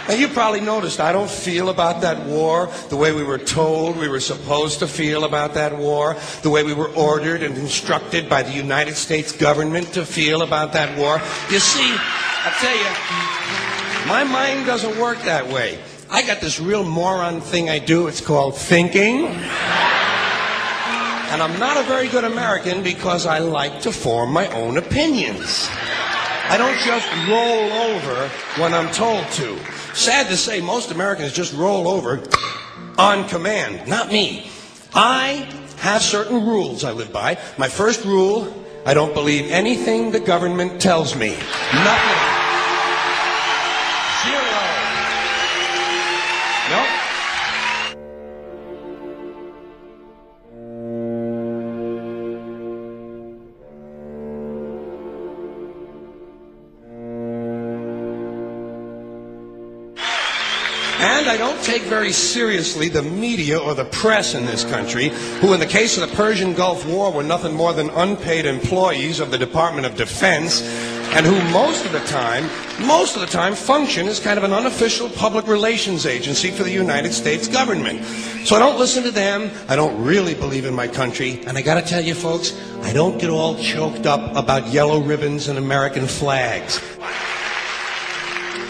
Now, you probably noticed I don't feel about that war the way we were told we were supposed to feel about that war, the way we were ordered and instructed by the United States government to feel about that war. You see, I tell you, my mind doesn't work that way. I got this real moron thing I do. It's called thinking. And I'm not a very good American because I like to form my own opinions. I don't just roll over when I'm told to. Sad to say, most Americans just roll over on command. Not me. I have certain rules I live by. My first rule, I don't believe anything the government tells me. Nothing. Zero. Nope. And I don't take very seriously the media or the press in this country, who in the case of the Persian Gulf War were nothing more than unpaid employees of the Department of Defense, and who most of the time function as kind of an unofficial public relations agency for the United States government. So I don't listen to them, I don't really believe in my country, and I gotta tell you folks, I don't get all choked up about yellow ribbons and American flags.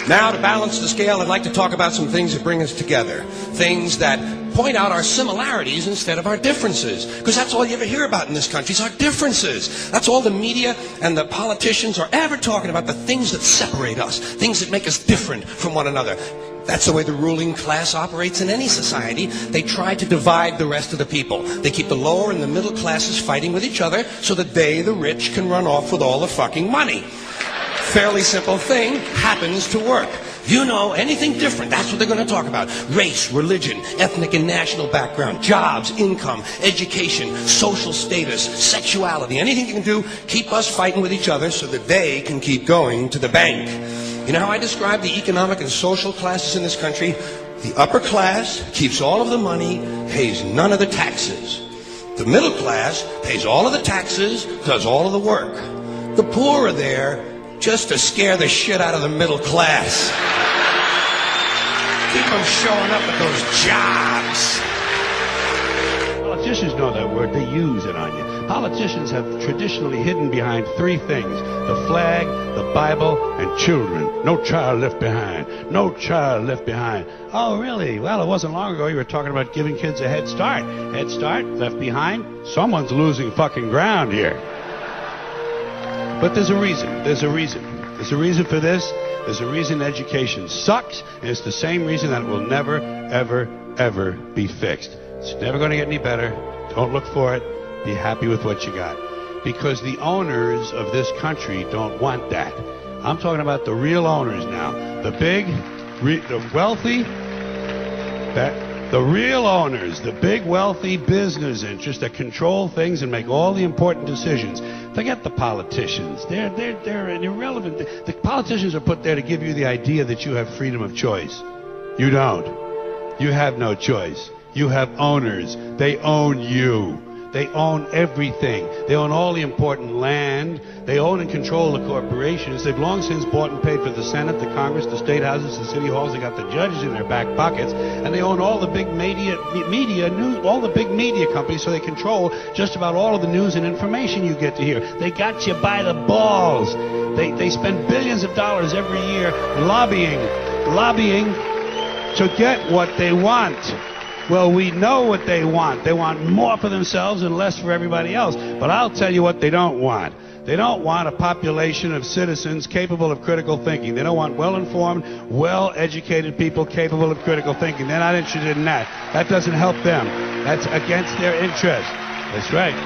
Now, to balance the scale, I'd like to talk about some things that bring us together. Things that point out our similarities instead of our differences. Because that's all you ever hear about in this country is our differences. That's all the media and the politicians are ever talking about, the things that separate us, things that make us different from one another. That's the way the ruling class operates in any society. They try to divide the rest of the people. They keep the lower and the middle classes fighting with each other so that they, the rich, can run off with all the fucking money. Fairly simple thing, happens to work. You know, anything different, that's what they're going to talk about. Race, religion, ethnic and national background, jobs, income, education, social status, sexuality, anything you can do, keep us fighting with each other so that they can keep going to the bank. You know how I describe the economic and social classes in this country? The upper class keeps all of the money, pays none of the taxes. The middle class pays all of the taxes, does all of the work. The poor are there just to scare the shit out of the middle class. Keep them showing up at those jobs. Politicians know that word. They use it on you. Politicians have traditionally hidden behind three things: the flag, the Bible, and children. No child left behind. No child left behind. Oh, really? Well, it wasn't long ago you were talking about giving kids a head start. Head start, left behind? Someone's losing fucking ground here. But there's a reason. There's a reason. There's a reason for this. There's a reason education sucks, and it's the same reason that it will never, ever, ever be fixed. It's never going to get any better. Don't look for it. Be happy with what you got. Because the owners of this country don't want that. I'm talking about the real owners now. The big, the wealthy, the real owners, the big wealthy business interests that control things and make all the important decisions. Forget the politicians. They're irrelevant. The politicians are put there to give you the idea that you have freedom of choice. You don't. You have no choice. You have owners. They own you. They own everything. They own all the important land. They own and control the corporations. They've long since bought and paid for the Senate, the Congress, the state houses, the city halls. They got the judges in their back pockets, and they own all the big media news, all the big media companies. So they control just about all of the news and information you get to hear. They got you by the balls. They spend billions of dollars every year lobbying to get what they want. Well, we know what they want. They want more for themselves and less for everybody else. But I'll tell you what they don't want. They don't want a population of citizens capable of critical thinking. They don't want well-informed, well-educated people capable of critical thinking. They're not interested in that. That doesn't help them. That's against their interest. That's right.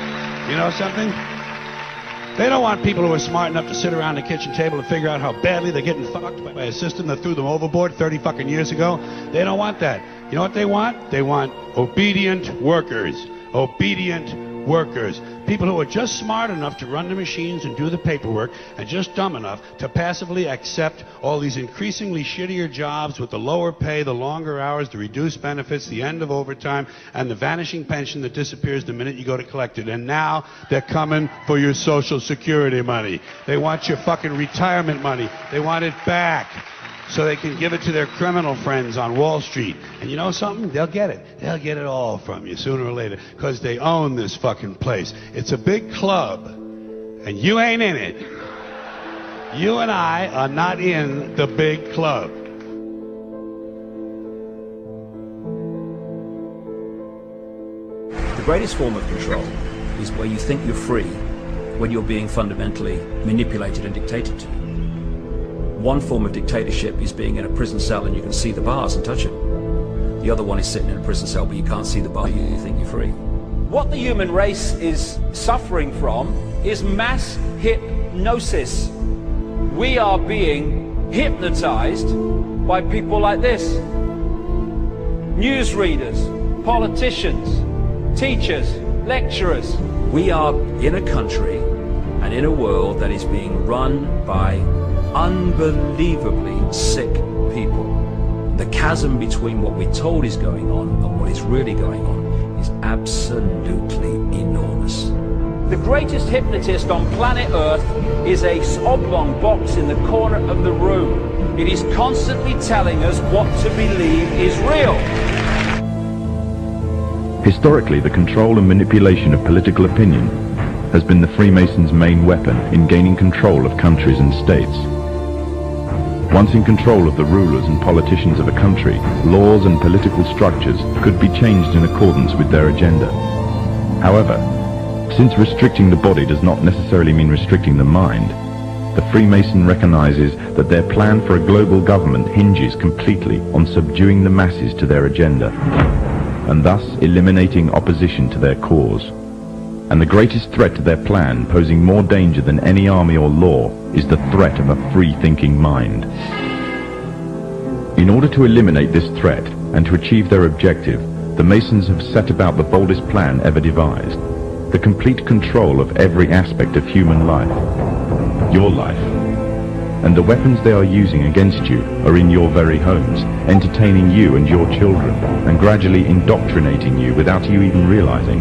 You know something? They don't want people who are smart enough to sit around the kitchen table and figure out how badly they're getting fucked by a system that threw them overboard 30 fucking years ago. They don't want that. You know what they want? They want obedient workers. Obedient workers. People who are just smart enough to run the machines and do the paperwork, and just dumb enough to passively accept all these increasingly shittier jobs with the lower pay, the longer hours, the reduced benefits, the end of overtime, and the vanishing pension that disappears the minute you go to collect it. And now they're coming for your Social Security money. They want your fucking retirement money. They want it back. so they can give it to their criminal friends on Wall Street. And you know something? They'll get it. They'll get it all from you sooner or later, because they own this fucking place. It's a big club, and you ain't in it. You and I are not in the big club. The greatest form of control is where you think you're free when you're being fundamentally manipulated and dictated to. One form of dictatorship is being in a prison cell and you can see the bars and touch them. The other one is sitting in a prison cell but you can't see the bar, you think you're free. What the human race is suffering from is mass hypnosis. We are being hypnotized by people like this. Newsreaders, politicians, teachers, lecturers. We are in a country and in a world that is being run by unbelievably sick people. The chasm between what we're told is going on and what is really going on is absolutely enormous. The greatest hypnotist on planet Earth is a oblong box in the corner of the room. It is constantly telling us what to believe is real. Historically, the control and manipulation of political opinion has been the Freemasons' main weapon in gaining control of countries and states. Once in control of the rulers and politicians of a country, laws and political structures could be changed in accordance with their agenda. However, since restricting the body does not necessarily mean restricting the mind, the Freemason recognizes that their plan for a global government hinges completely on subduing the masses to their agenda, and thus eliminating opposition to their cause. And the greatest threat to their plan, posing more danger than any army or law, is the threat of a free-thinking mind. In order to eliminate this threat and to achieve their objective, the Masons have set about the boldest plan ever devised: the complete control of every aspect of human life, your life. And the weapons they are using against you are in your very homes, entertaining you and your children, and gradually indoctrinating you without you even realizing.